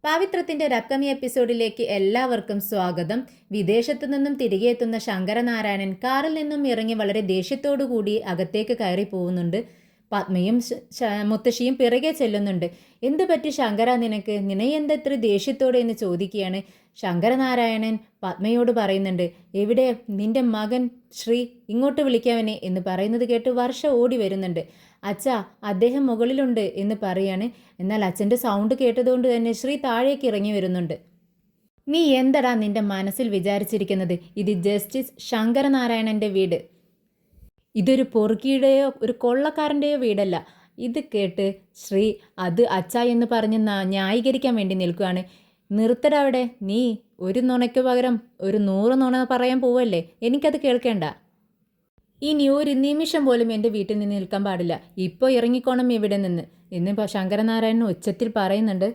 പാവിത്രത്തിന്റെ ഒരു അപ്കമിങ് എപ്പിസോഡിലേക്ക് എല്ലാവർക്കും സ്വാഗതം. വിദേശത്തു നിന്നും തിരികെ എത്തുന്ന ശങ്കരനാരായണൻ കാറിൽ നിന്നും ഇറങ്ങി വളരെ ദേഷ്യത്തോടു കൂടി അകത്തേക്ക് കയറി പോകുന്നുണ്ട്. പത്മയും മുത്തശ്ശിയും പിറകെ ചെല്ലുന്നുണ്ട്. എന്തു പറ്റി ശങ്കര, നിനയെന്താ ഇത്ര ദേഷ്യത്തോടെ എന്ന് ചോദിക്കുകയാണ്. ശങ്കരനാരായണൻ പത്മയോട് പറയുന്നുണ്ട്, എവിടെ നിന്റെ മകൻ ശ്രീ, ഇങ്ങോട്ട് വിളിക്കാവനെ എന്ന് പറയുന്നത് കേട്ട് വർഷ ഓടി വരുന്നുണ്ട്. അച്ഛാ, അദ്ദേഹം മുകളിലുണ്ട് എന്ന് പറയാണ്. എന്നാൽ അച്ഛൻ്റെ സൗണ്ട് കേട്ടതുകൊണ്ട് തന്നെ ശ്രീ താഴേക്ക് ഇറങ്ങി വരുന്നുണ്ട്. നീ എന്തടാ നിന്റെ മനസ്സിൽ വിചാരിച്ചിരിക്കുന്നത്? ഇത് ജസ്റ്റിസ് ശങ്കരനാരായണൻ്റെ വീട്. ഇതൊരു പൊറുക്കിയുടെയോ ഒരു കൊള്ളക്കാരൻ്റെയോ വീടല്ല. ഇത് കേട്ട് ശ്രീ അത് അച്ഛ എന്ന് പറഞ്ഞ് ന്യായീകരിക്കാൻ വേണ്ടി നിൽക്കുകയാണ്. നിർത്തട അവിടെ. നീ ഒരു നുണയ്ക്ക് പകരം ഒരു 100 നുണ പറയാൻ പോവല്ലേ? എനിക്കത് കേൾക്കേണ്ട. ഇനി ഒരു നിമിഷം പോലും എൻ്റെ വീട്ടിൽ നിന്ന് നിൽക്കാൻ പാടില്ല. ഇപ്പോൾ ഇറങ്ങിക്കോണം ഇവിടെ നിന്ന് എന്ന് ശങ്കരനാരായണൻ ഉച്ചത്തിൽ പറയുന്നുണ്ട്.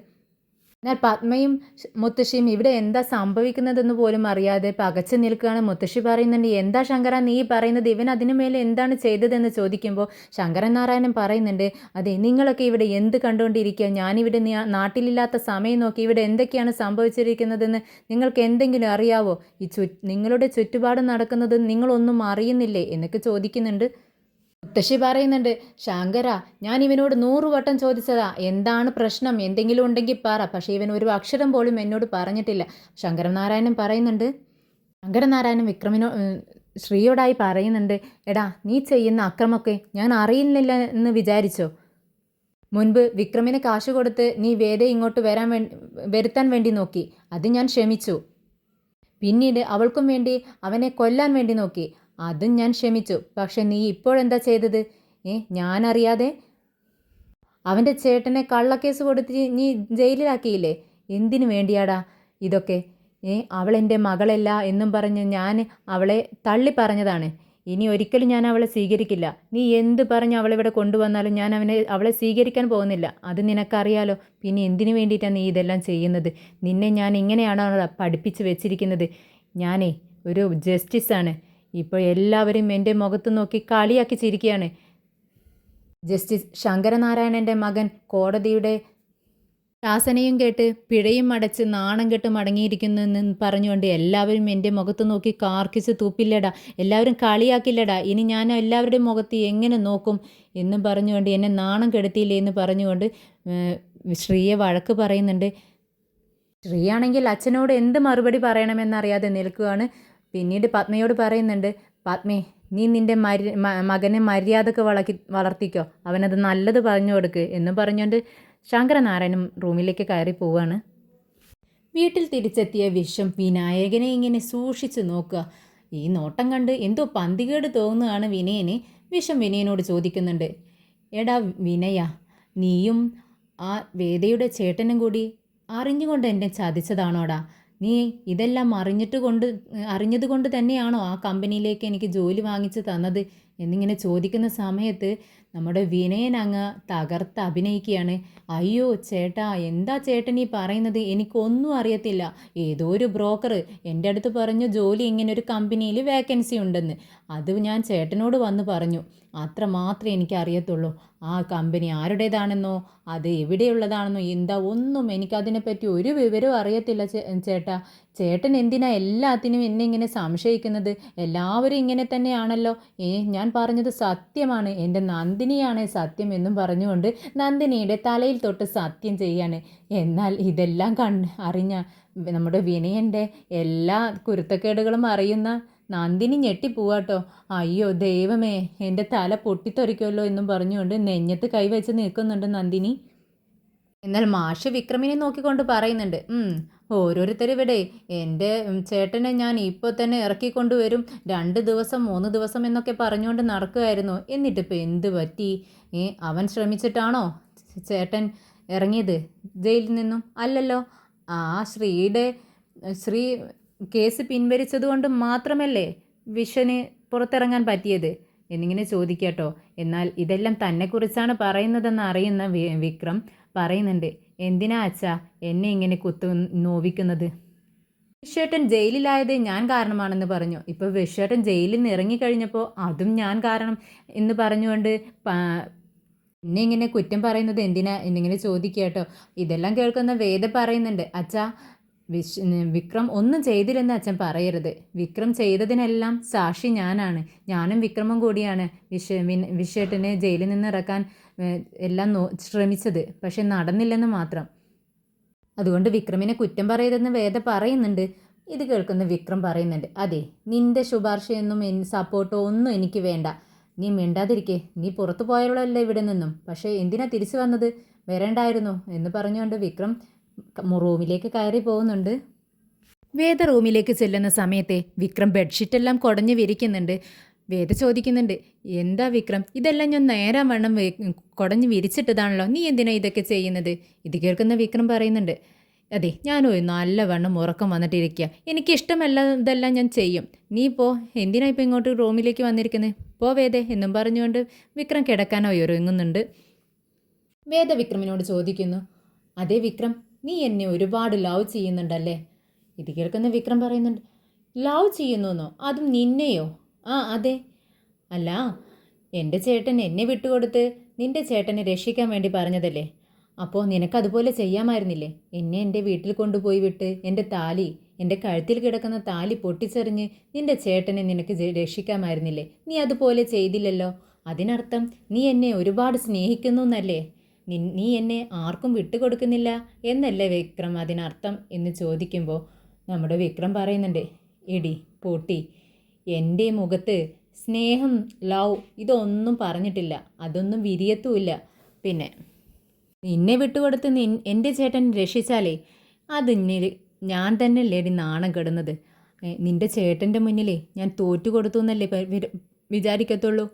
എന്നാൽ പത്മയും മുത്തശ്ശിയും ഇവിടെ എന്താ സംഭവിക്കുന്നതെന്ന് പോലും അറിയാതെ പകച്ചു നിൽക്കുകയാണ്. മുത്തശ്ശി പറയുന്നുണ്ട്, എന്താ ശങ്കര നീ പറയുന്നത്? ഇവൻ അതിനു മേലെ എന്താണ് ചെയ്തതെന്ന് ചോദിക്കുമ്പോൾ ശങ്കരനാരായണൻ പറയുന്നുണ്ട്, അതെ, നിങ്ങളൊക്കെ ഇവിടെ എന്ത് കണ്ടുകൊണ്ടിരിക്കുക? ഞാനിവിടെ നാട്ടിലില്ലാത്ത സമയം നോക്കി ഇവിടെ എന്തൊക്കെയാണ് സംഭവിച്ചിരിക്കുന്നതെന്ന് നിങ്ങൾക്ക് എന്തെങ്കിലും അറിയാവോ? നിങ്ങളുടെ ചുറ്റുപാട് നടക്കുന്നത് നിങ്ങളൊന്നും അറിയുന്നില്ലേ എന്നൊക്കെ ചോദിക്കുന്നുണ്ട്. മുത്തശ്ശി പറയുന്നുണ്ട്, ശങ്കര, ഞാൻ ഇവനോട് 100 വട്ടം ചോദിച്ചതാ, എന്താണ് പ്രശ്നം, എന്തെങ്കിലും ഉണ്ടെങ്കിൽ പറ. പക്ഷേ ഇവൻ ഒരു അക്ഷരം പോലും എന്നോട് പറഞ്ഞിട്ടില്ല. ശങ്കരനാരായണൻ പറയുന്നുണ്ട്. ശങ്കരനാരായണൻ ശ്രീയോടായി പറയുന്നുണ്ട്, എടാ, നീ ചെയ്യുന്ന അക്രമമൊക്കെ ഞാൻ അറിയുന്നില്ല എന്ന് വിചാരിച്ചോ? മുൻപ് വിക്രമിന് കാശ് കൊടുത്ത് നീ വേദയെ ഇങ്ങോട്ട് വരുത്താൻ വേണ്ടി നോക്കി, അത് ഞാൻ ക്ഷമിച്ചു. പിന്നീട് അവൾക്കും വേണ്ടി അവനെ കൊല്ലാൻ വേണ്ടി നോക്കി, അതും ഞാൻ ക്ഷമിച്ചു. പക്ഷെ നീ ഇപ്പോഴെന്താ ചെയ്തത്? ഞാനറിയാതെ അവൻ്റെ ചേട്ടനെ കള്ളക്കേസ് കൊടുത്ത് നീ ജയിലിലാക്കിയില്ലേ? എന്തിനു വേണ്ടിയാടാ ഇതൊക്കെ? അവളെൻ്റെ മകളല്ല എന്നും പറഞ്ഞ് ഞാൻ അവളെ തള്ളി പറഞ്ഞതാണ്. ഇനി ഒരിക്കലും ഞാൻ അവളെ സ്വീകരിക്കില്ല. നീ എന്ത് പറഞ്ഞ് അവളിവിടെ കൊണ്ടുവന്നാലും ഞാൻ അവളെ സ്വീകരിക്കാൻ പോകുന്നില്ല. അത് നിനക്കറിയാലോ. പിന്നെ എന്തിനു വേണ്ടിയിട്ടാണ് നീ ഇതെല്ലാം ചെയ്യുന്നത്? നിന്നെ ഞാൻ ഇങ്ങനെയാണോ പഠിപ്പിച്ച് വെച്ചിരിക്കുന്നത്? ഞാനേ ഒരു ജസ്റ്റിസാണ്. ഇപ്പോൾ എല്ലാവരും എൻ്റെ മുഖത്ത് നോക്കി കളിയാക്കി ചിരിക്കുകയാണ്. ജസ്റ്റിസ് ശങ്കരനാരായണൻ്റെ മകൻ കോടതിയുടെ ശാസനയും കേട്ട് പിഴയും അടച്ച് നാണം കെട്ട് മടങ്ങിയിരിക്കുന്നെന്ന് പറഞ്ഞുകൊണ്ട് എല്ലാവരും എൻ്റെ മുഖത്ത് നോക്കി കാർക്കിച്ച് തൂപ്പില്ലടാ, എല്ലാവരും കളിയാക്കില്ലടാ, ഇനി ഞാൻ എല്ലാവരുടെയും മുഖത്ത് എങ്ങനെ നോക്കും എന്നും പറഞ്ഞുകൊണ്ട് എന്നെ നാണം കെടുത്തിയില്ലേ എന്ന് പറഞ്ഞുകൊണ്ട് ശ്രീയെ വഴക്ക് പറയുന്നുണ്ട്. ശ്രീയാണെങ്കിൽ അച്ഛനോട് എന്ത് മറുപടി പറയണമെന്നറിയാതെ നിൽക്കുകയാണ്. പിന്നീട് പത്മയോട് പറയുന്നുണ്ട്, പത്മേ, നീ നിൻ്റെ മകനെ മര്യാദക്ക് വളർത്തിക്കോ, അവനത് നല്ലത് പറഞ്ഞു കൊടുക്ക് എന്ന് പറഞ്ഞുകൊണ്ട് ശങ്കരനാരായണൻ റൂമിലേക്ക് കയറി പോവുകയാണ്. വീട്ടിൽ തിരിച്ചെത്തിയ വിശ്വം വിനായകനെ ഇങ്ങനെ സൂക്ഷിച്ചു നോക്കുക. ഈ നോട്ടം കണ്ട് എന്തോ പന്തികേട് തോന്നുകയാണ് വിനയന്. വിശ്വം വിനയനോട് ചോദിക്കുന്നുണ്ട്, എടാ വിനയ, നീയും ആ വേദയുടെ ചേട്ടനും കൂടി അറിഞ്ഞുകൊണ്ട് എന്നെ ചതിച്ചതാണോടാ? നീ ഇതെല്ലാം അറിഞ്ഞതുകൊണ്ട് തന്നെയാണോ ആ കമ്പനിയിലേക്ക് എനിക്ക് ജോലി വാങ്ങിച്ച് തന്നത് എന്നിങ്ങനെ ചോദിക്കുന്ന സമയത്ത് നമ്മുടെ വിനയൻ അങ്ങ് തകർത്ത് അഭിനയിക്കുകയാണ്. അയ്യോ ചേട്ടാ, എന്താ ചേട്ടൻ ഈ പറയുന്നത്? എനിക്കൊന്നും അറിയത്തില്ല. ഏതോ ഒരു ബ്രോക്കർ എൻ്റെ അടുത്ത് പറഞ്ഞു ജോലി ഇങ്ങനെ ഒരു കമ്പനിയിൽ വേക്കൻസി ഉണ്ടെന്ന്. അത് ഞാൻ ചേട്ടനോട് വന്ന് പറഞ്ഞു. അത്ര മാത്രമേ എനിക്ക് അറിയത്തുള്ളൂ. ആ കമ്പനി ആരുടേതാണെന്നോ അത് എവിടെയുള്ളതാണെന്നോ എന്താ ഒന്നും എനിക്കതിനെപ്പറ്റി ഒരു വിവരവും അറിയത്തില്ല ചേട്ടാ. ചേട്ടൻ എന്തിനാ എല്ലാത്തിനും എന്നെ ഇങ്ങനെ സംശയിക്കുന്നത്? എല്ലാവരും ഇങ്ങനെ തന്നെയാണല്ലോ. ഞാൻ പറഞ്ഞത് സത്യമാണ്, എൻ്റെ നന്ദിനിയാണ് സത്യം എന്നും പറഞ്ഞുകൊണ്ട് നന്ദിനിയുടെ തലയിൽ തൊട്ട് സത്യം ചെയ്യാണ്. എന്നാൽ ഇതെല്ലാം അറിഞ്ഞ നമ്മുടെ വിനയൻ്റെ എല്ലാ കുരുത്തക്കേടുകളും അറിയുന്ന നന്ദിനി ഞെട്ടിപ്പോവാട്ടോ. അയ്യോ ദൈവമേ, എൻ്റെ തല പൊട്ടിത്തെറിക്കുമല്ലോ എന്നും പറഞ്ഞുകൊണ്ട് നെഞ്ഞത്ത് കൈവച്ച് നിൽക്കുന്നുണ്ട് നന്ദിനി. എന്നാൽ മാഷ് വിക്രമിനെ നോക്കിക്കൊണ്ട് പറയുന്നുണ്ട്, ഓരോരുത്തരിവിടെ എൻ്റെ ചേട്ടനെ ഞാൻ ഇപ്പോൾ തന്നെ ഇറക്കിക്കൊണ്ടുവരും, 2 ദിവസം 3 ദിവസം എന്നൊക്കെ പറഞ്ഞുകൊണ്ട് നടക്കുകയായിരുന്നു. എന്നിട്ടിപ്പോൾ എന്ത് പറ്റി? അവൻ ശ്രമിച്ചിട്ടാണോ ചേട്ടൻ ഇറങ്ങിയത് ജയിലിൽ നിന്നും? അല്ലല്ലോ. ആ ശ്രീ കേസ് പിൻവലിച്ചതുകൊണ്ട് മാത്രമല്ലേ വിശ്വന് പുറത്തിറങ്ങാൻ പറ്റിയത് എന്നിങ്ങനെ ചോദിക്കാട്ടോ. എന്നാൽ ഇതെല്ലാം തന്നെക്കുറിച്ചാണ് പറയുന്നതെന്ന് അറിയുന്ന വിക്രം പറയുന്നുണ്ട്, എന്തിനാ അച്ഛാ എന്നെ ഇങ്ങനെ നോവിക്കുന്നത്? വിശ്വേട്ടൻ ജയിലിലായത് ഞാൻ കാരണമാണെന്ന് പറഞ്ഞു. ഇപ്പോൾ വിശ്വേട്ടൻ ജയിലിൽ നിന്ന് ഇറങ്ങിക്കഴിഞ്ഞപ്പോൾ അതും ഞാൻ കാരണം എന്ന് പറഞ്ഞുകൊണ്ട് എന്നെ ഇങ്ങനെ കുറ്റം പറയുന്നത് എന്തിനാ എന്നിങ്ങനെ ചോദിക്കുക കേട്ടോ. ഇതെല്ലാം കേൾക്കുന്ന വേദ പറയുന്നുണ്ട്, അച്ഛാ വിക്രം ഒന്നും ചെയ്തില്ലെന്ന് അച്ഛൻ പറയരുത്. വിക്രം ചെയ്തതിനെല്ലാം സാക്ഷി ഞാനാണ്. ഞാനും വിക്രമം കൂടിയാണ് വിശ്വേട്ടനെ ജയിലിൽ നിന്ന് ഇറക്കാൻ എല്ലാം ശ്രമിച്ചത്. പക്ഷെ നടന്നില്ലെന്ന് മാത്രം. അതുകൊണ്ട് വിക്രമിനെ കുറ്റം പറയരുതെന്ന് വേദ പറയുന്നുണ്ട്. ഇത് കേൾക്കുന്ന വിക്രം പറയുന്നുണ്ട്, അതെ, നിന്റെ ശുപാർശയൊന്നും സപ്പോർട്ടോ ഒന്നും എനിക്ക് വേണ്ട. നീ മിണ്ടാതിരിക്കേ. നീ പുറത്തു പോയുള്ളല്ലേ ഇവിടെ നിന്നും. പക്ഷേ എന്തിനാ തിരിച്ചു വന്നത്? വരണ്ടായിരുന്നു എന്ന് പറഞ്ഞുകൊണ്ട് വിക്രം റൂമിലേക്ക് കയറി പോകുന്നുണ്ട്. വേദ റൂമിലേക്ക് ചെല്ലുന്ന സമയത്തെ വിക്രം ബെഡ്ഷീറ്റെല്ലാം കുടഞ്ഞു വിരിക്കുന്നുണ്ട്. വേദ ചോദിക്കുന്നുണ്ട്, എന്താ വിക്രം, ഇതെല്ലാം ഞാൻ നേരാൻ വണ്ണം കുടഞ്ഞു വിരിച്ചിട്ടതാണല്ലോ, നീ എന്തിനാ ഇതൊക്കെ ചെയ്യുന്നത്? ഇത് കേൾക്കുന്ന വിക്രം പറയുന്നുണ്ട്, അതെ, ഞാനോ നല്ലവണ്ണം ഉറക്കം വന്നിട്ടിരിക്കുക. എനിക്കിഷ്ടമല്ല ഇതെല്ലാം ഞാൻ ചെയ്യും. നീ പോ, എന്തിനാ ഇപ്പം ഇങ്ങോട്ട് റൂമിലേക്ക് വന്നിരിക്കുന്നത്? പോ വേദേ എന്നും പറഞ്ഞുകൊണ്ട് വിക്രം കിടക്കാനോ ഒരുങ്ങുന്നുണ്ട്. വേദ വിക്രമിനോട് ചോദിക്കുന്നു, അതെ വിക്രം, നീ എന്നെ ഒരുപാട് ലവ് ചെയ്യുന്നുണ്ടല്ലേ? ഇത് കേൾക്കുന്ന വിക്രം പറയുന്നുണ്ട്, ലവ് ചെയ്യുന്നോ? അതും നിന്നെയോ? ആ അതെ. അല്ല, എൻ്റെ ചേട്ടൻ എന്നെ വിട്ടുകൊടുത്ത് നിൻ്റെ ചേട്ടനെ രക്ഷിക്കാൻ വേണ്ടി പറഞ്ഞതല്ലേ? അപ്പോൾ നിനക്കതുപോലെ ചെയ്യാമായിരുന്നില്ലേ? എന്നെ എൻ്റെ വീട്ടിൽ കൊണ്ടുപോയി വിട്ട് എൻ്റെ കഴുത്തിൽ കിടക്കുന്ന താലി പൊട്ടിച്ചെറിഞ്ഞ് നിൻ്റെ ചേട്ടനെ നിനക്ക് രക്ഷിക്കാമായിരുന്നില്ലേ? നീ അതുപോലെ ചെയ്തില്ലല്ലോ. അതിനർത്ഥം നീ എന്നെ ഒരുപാട് സ്നേഹിക്കുന്നു എന്നല്ലേ? നീ എന്നെ ആർക്കും വിട്ടുകൊടുക്കുന്നില്ല എന്നല്ലേ വിക്രം അതിനർത്ഥം എന്ന് ചോദിക്കുമ്പോൾ നമ്മുടെ വിക്രം പറയുന്നുണ്ട്, എടി പൊട്ടി, എൻ്റെ മുഖത്ത് സ്നേഹം, ലവ് ഇതൊന്നും പറഞ്ഞിട്ടില്ല. അതൊന്നും വിരിയത്തുമില്ല. പിന്നെ നിന്നെ വിട്ടുകൊടുത്ത് എൻ്റെ ചേട്ടൻ രക്ഷിച്ചാലേ അത് ഞാൻ തന്നെ ലേടി നാണം കെടുന്നത്. നിൻ്റെ ചേട്ടൻ്റെ മുന്നിലേ ഞാൻ തോറ്റു കൊടുത്തു എന്നല്ലേ വിചാരിക്കത്തുള്ളൂ.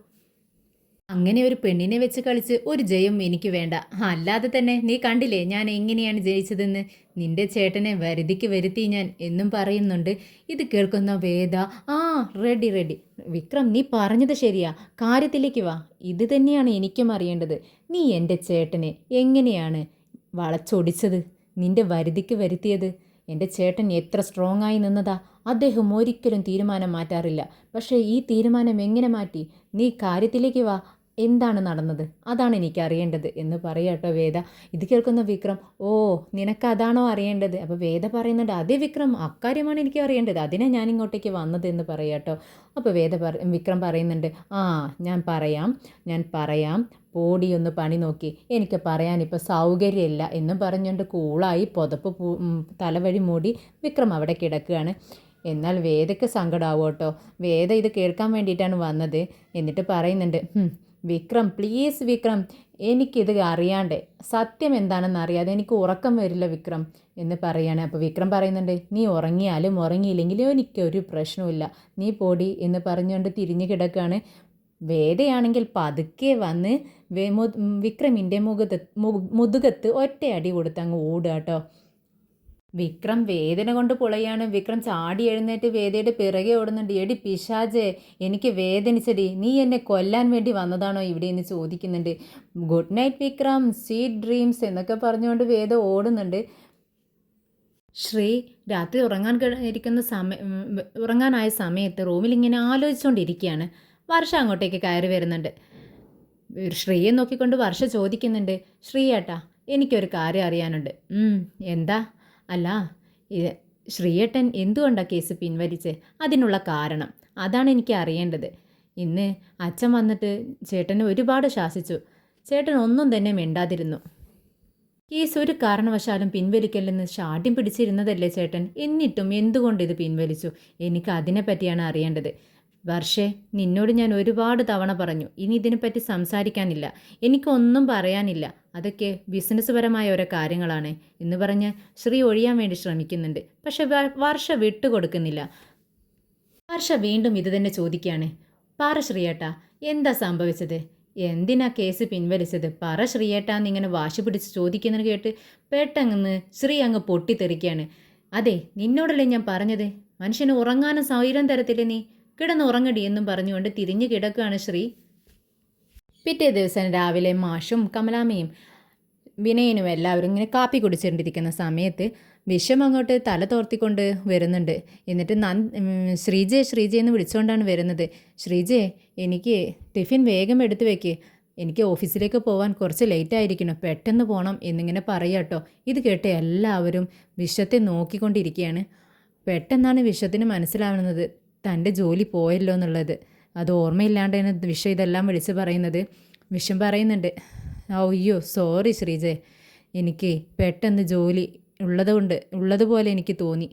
അങ്ങനെ ഒരു പെണ്ണിനെ വെച്ച് കളിച്ച് ഒരു ജയം എനിക്ക് വേണ്ട. അല്ലാതെ തന്നെ നീ കണ്ടില്ലേ ഞാൻ എങ്ങനെയാണ് ജയിച്ചതെന്ന്? നിന്റെ ചേട്ടനെ വരുതിക്ക് വരുത്തി ഞാൻ എന്നും പറയുന്നുണ്ട്. ഇത് കേൾക്കുന്ന വേദ, ആ റെഡി വിക്രം, നീ പറഞ്ഞത് ശരിയാ, കാര്യത്തിലേക്ക് വാ. ഇത് തന്നെയാണ് എനിക്കും അറിയേണ്ടത്. നീ എൻ്റെ ചേട്ടനെ എങ്ങനെയാണ് വളച്ചൊടിച്ചത്, നിന്റെ വരുതിക്ക് വരുത്തിയത്? എൻ്റെ ചേട്ടൻ എത്ര സ്ട്രോങ് ആയി നിന്നതാ. അദ്ദേഹം ഒരിക്കലും തീരുമാനം മാറ്റാറില്ല. പക്ഷേ ഈ തീരുമാനം എങ്ങനെ മാറ്റി? നീ കാര്യത്തിലേക്ക് വാ. എന്താണ് നടന്നത്? അതാണ് എനിക്ക് അറിയേണ്ടത് എന്ന് പറയാട്ടോ വേദ. ഇത് കേൾക്കുന്ന വിക്രം, ഓ നിനക്ക് അതാണോ അറിയേണ്ടത്? അപ്പോൾ വേദ പറയുന്നുണ്ട്, അതേ വിക്രം, അക്കാര്യമാണ് എനിക്ക് അറിയേണ്ടത്. അതിനാ ഞാൻ ഇങ്ങോട്ടേക്ക് വന്നത് എന്ന് പറയാട്ടോ. അപ്പോൾ വിക്രം പറയുന്നുണ്ട്, ആ ഞാൻ പറയാം പോടി ഒന്ന് പണി നോക്കി, എനിക്ക് പറയാനിപ്പോൾ സൗകര്യമില്ല എന്നും പറഞ്ഞുകൊണ്ട് കൂളായി പുതപ്പ് തലവഴി മൂടി വിക്രം അവിടെ കിടക്കുകയാണ്. എന്നാൽ വേദയ്ക്ക് സങ്കടമാവും കേട്ടോ. വേദ ഇത് കേൾക്കാൻ വേണ്ടിയിട്ടാണ് വന്നത്. എന്നിട്ട് പറയുന്നുണ്ട്, വിക്രം പ്ലീസ് വിക്രം, എനിക്കിത് അറിയാണ്ടേ, സത്യം എന്താണെന്ന് അറിയാതെ എനിക്ക് ഉറക്കം വരില്ല വിക്രം എന്ന് പറയാണ്. അപ്പോൾ വിക്രം പറയുന്നുണ്ട്, നീ ഉറങ്ങിയാലും ഉറങ്ങിയില്ലെങ്കിലും എനിക്കൊരു പ്രശ്നമില്ല, നീ പോടി എന്ന് പറഞ്ഞുകൊണ്ട് തിരിഞ്ഞു കിടക്കുകയാണ്. വേദയാണെങ്കിൽ പതുക്കെ വന്ന് വിക്രമിൻ്റെ മുതുകത്ത് ഒറ്റയടി കൊടുത്ത് അങ്ങ് ഓടുക കേട്ടോ. വിക്രം വേദന കൊണ്ട് പൊളയാണ്. വിക്രം ചാടി എഴുന്നേറ്റ് വേദയുടെ പിറകെ ഓടുന്നുണ്ട്. എടി പിശാചേ, എനിക്ക് വേദനിച്ചടി, നീ എന്നെ കൊല്ലാൻ വേണ്ടി വന്നതാണോ ഇവിടെ എന്ന് ചോദിക്കുന്നുണ്ട്. Good night Vikram, sweet dreams എന്നൊക്കെ പറഞ്ഞുകൊണ്ട് വേദ ഓടുന്നുണ്ട്. ശ്രീ രാത്രി ഉറങ്ങാനായ സമയത്ത് റൂമിൽ ഇങ്ങനെ ആലോചിച്ചുകൊണ്ടിരിക്കുകയാണ്. വർഷ അങ്ങോട്ടേക്ക് കയറി വരുന്നുണ്ട്. ശ്രീയെ നോക്കിക്കൊണ്ട് വർഷ ചോദിക്കുന്നുണ്ട്, ശ്രീ ഏട്ടാ, എനിക്കൊരു കാര്യം അറിയാനുണ്ട്. എന്താ? അല്ല, ശ്രീയേട്ടൻ എന്തുകൊണ്ടാണ് കേസ് പിൻവലിച്ച്? അതിനുള്ള കാരണം അതാണ് എനിക്ക് അറിയേണ്ടത്. ഇന്ന് അച്ഛൻ വന്നിട്ട് ചേട്ടനെ ഒരുപാട് ശാസിച്ചു. ചേട്ടൻ ഒന്നും തന്നെ മിണ്ടാതിരുന്നു. കേസ് ഒരു കാരണവശാലും പിൻവലിക്കല്ലെന്ന് ഷാഠ്യം പിടിച്ചിരുന്നതല്ലേ ചേട്ടൻ? എന്നിട്ടും എന്തുകൊണ്ട് ഇത് പിൻവലിച്ചു? എനിക്ക് അതിനെപ്പറ്റിയാണ് അറിയേണ്ടത്. വർഷേ, നിന്നോട് ഞാൻ ഒരുപാട് തവണ പറഞ്ഞു, ഇനി ഇതിനെപ്പറ്റി സംസാരിക്കാനില്ല, എനിക്കൊന്നും പറയാനില്ല, അതൊക്കെ ബിസിനസ് പരമായ ഓരോ കാര്യങ്ങളാണ് എന്ന് പറഞ്ഞ് ശ്രീ ഒഴിയാൻ വേണ്ടി ശ്രമിക്കുന്നുണ്ട്. പക്ഷെ വർഷ വിട്ടുകൊടുക്കുന്നില്ല. വർഷ വീണ്ടും ഇത് തന്നെ ചോദിക്കുകയാണ്. പറ ശ്രീയേട്ടാ, എന്താ സംഭവിച്ചത്? എന്തിനാ കേസ് പിൻവലിച്ചത്? പറ ശ്രീയേട്ടാന്നിങ്ങനെ വാശി പിടിച്ച് ചോദിക്കുന്നത് കേട്ട് പെട്ടെന്ന് ശ്രീ അങ്ങ് പൊട്ടിത്തെറിക്കുകയാണ്. അതെ, നിന്നോടല്ലേ ഞാൻ പറഞ്ഞത്, മനുഷ്യന് ഉറങ്ങാനും സ്വൈരം തരത്തില്ല, നീ കിടന്നുറങ്ങടി എന്നും പറഞ്ഞുകൊണ്ട് തിരിഞ്ഞു കിടക്കുകയാണ് ശ്രീ. പിറ്റേ ദിവസം രാവിലെ മാഷും കമലാമ്മയും വിനയനും എല്ലാവരും ഇങ്ങനെ കാപ്പി കുടിച്ചുകൊണ്ടിരിക്കുന്ന സമയത്ത് വിഷം അങ്ങോട്ട് തല തോർത്തിക്കൊണ്ട് വരുന്നുണ്ട്. എന്നിട്ട് ശ്രീജെ എന്ന് വിളിച്ചുകൊണ്ടാണ് വരുന്നത്. ശ്രീജെ, എനിക്ക് ടിഫിൻ വേഗം എടുത്തു വെക്ക്, എനിക്ക് ഓഫീസിലേക്ക് പോകാൻ കുറച്ച് ലേറ്റ് ആയിരിക്കണം, പെട്ടെന്ന് പോകണം എന്നിങ്ങനെ പറയാട്ടോ. ഇത് കേട്ട് എല്ലാവരും വിശ്വത്തെ നോക്കിക്കൊണ്ടിരിക്കുകയാണ്. പെട്ടെന്നാണ് വിശ്വത്തിന് മനസ്സിലാവുന്നത് തൻ്റെ ജോലി പോയല്ലോ എന്നുള്ളത്. അത് ഓർമ്മയില്ലാണ്ടാണ് വിശ്വം ഇതെല്ലാം വിളിച്ച് പറയുന്നത്. വിശ്വം പറയുന്നുണ്ട്, അയ്യോ സോറി ശ്രീജയ്, എനിക്ക് പെട്ടെന്ന് ജോലി ഉള്ളതുപോലെ എനിക്ക് തോന്നി.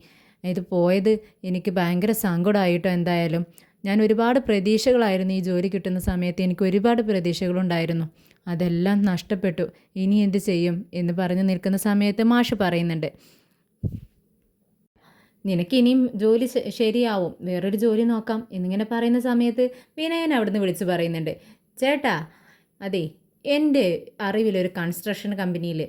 ഇത് പോയത് എനിക്ക് ഭയങ്കര സങ്കടമായിട്ടോ. എന്തായാലും ഞാൻ ഒരുപാട് പ്രതീക്ഷകളായിരുന്നു ഈ ജോലി കിട്ടുന്ന സമയത്ത്, എനിക്ക് ഒരുപാട് പ്രതീക്ഷകളുണ്ടായിരുന്നു, അതെല്ലാം നഷ്ടപ്പെട്ടു. ഇനി എന്ത് ചെയ്യും എന്ന് പറഞ്ഞു നിൽക്കുന്ന സമയത്ത് മാഷ് പറയുന്നുണ്ട്, നിനക്ക് ഇനിയും ജോലി ശരിയാവും, വേറൊരു ജോലി നോക്കാം എന്നിങ്ങനെ പറയുന്ന സമയത്ത് വിനയൻ അവിടുന്ന് വിളിച്ച് പറയുന്നുണ്ട്, ചേട്ടാ അതെ, എൻ്റെ അറിവിലൊരു കൺസ്ട്രക്ഷൻ കമ്പനിയിൽ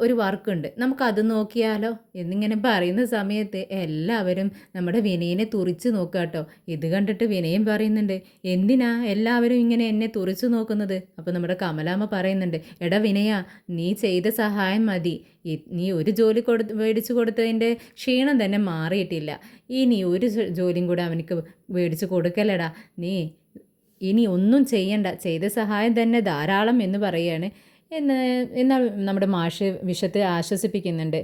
ഒരു വർക്കുണ്ട്, നമുക്കത് നോക്കിയാലോ എന്നിങ്ങനെ പറയുന്ന സമയത്ത് എല്ലാവരും നമ്മുടെ വിനയനെ തുറിച്ച് നോക്കുക കേട്ടോ. ഇത് കണ്ടിട്ട് വിനയം പറയുന്നുണ്ട്, എന്തിനാ എല്ലാവരും ഇങ്ങനെ എന്നെ തുറിച്ച് നോക്കുന്നത്? അപ്പോൾ നമ്മുടെ കമലാമ്മ പറയുന്നുണ്ട്, എടാ വിനയ, നീ ചെയ്ത സഹായം മതി, നീ ഒരു ജോലി മേടിച്ചു കൊടുത്തതിൻ്റെ ക്ഷീണം തന്നെ മാറിയിട്ടില്ല, ഇനി ഒരു ജോലിയും കൂടെ അവനക്ക് മേടിച്ച് കൊടുക്കലടാ, നീ ഇനി ഒന്നും ചെയ്യണ്ട, ചെയ്ത സഹായം തന്നെ ധാരാളം എന്ന് പറയുകയാണ്. എന്നാൽ നമ്മുടെ മാഷ് വിശ്വത്തെ ആശ്വസിപ്പിക്കുന്നുണ്ട്.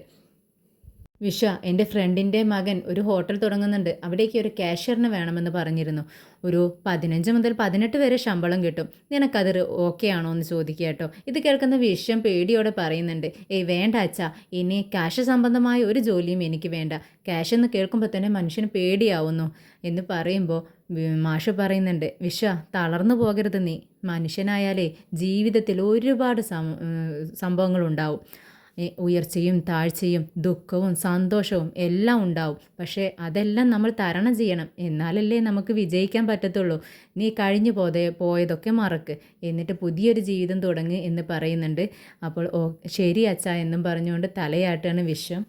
വിശ്വ, എൻ്റെ ഫ്രണ്ടിൻ്റെ മകൻ ഒരു ഹോട്ടൽ തുടങ്ങുന്നുണ്ട്, അവിടേക്ക് ഒരു കാഷ്യറിന് വേണമെന്ന് പറഞ്ഞിരുന്നു, ഒരു 15 മുതൽ 18 വരെ ശമ്പളം കിട്ടും, നിനക്കത് ഓക്കെ ആണോ എന്ന് ചോദിക്കുക കേട്ടോ. ഇത് കേൾക്കുന്ന വിശ്വം പേടിയോടെ പറയുന്നുണ്ട്, ഏയ് വേണ്ട അച്ഛാ, ഇനി ക്യാഷ് സംബന്ധമായ ഒരു ജോലിയും എനിക്ക് വേണ്ട, ക്യാഷ് എന്ന് കേൾക്കുമ്പോൾ തന്നെ മനുഷ്യന് പേടിയാവുന്നു എന്ന് പറയുമ്പോൾ മാഷ് പറയുന്നുണ്ട്, വിശ്വ തളർന്നു പോകരുത് നീ, മനുഷ്യനായാലേ ജീവിതത്തിൽ ഒരുപാട് സംഭവങ്ങളുണ്ടാവും, ഉയർച്ചയും താഴ്ചയും ദുഃഖവും സന്തോഷവും എല്ലാം ഉണ്ടാവും, പക്ഷേ അതെല്ലാം നമ്മൾ തരണം ചെയ്യണം, എന്നാലല്ലേ നമുക്ക് വിജയിക്കാൻ പറ്റത്തുള്ളൂ. നീ കഴിഞ്ഞു പോയതൊക്കെ മറക്ക്, എന്നിട്ട് പുതിയൊരു ജീവിതം തുടങ്ങ് എന്ന് പറയുന്നുണ്ട്. അപ്പോൾ ശരി അച്ഛാ എന്നും പറഞ്ഞുകൊണ്ട് തലയാട്ടാണ് വിശ്വം.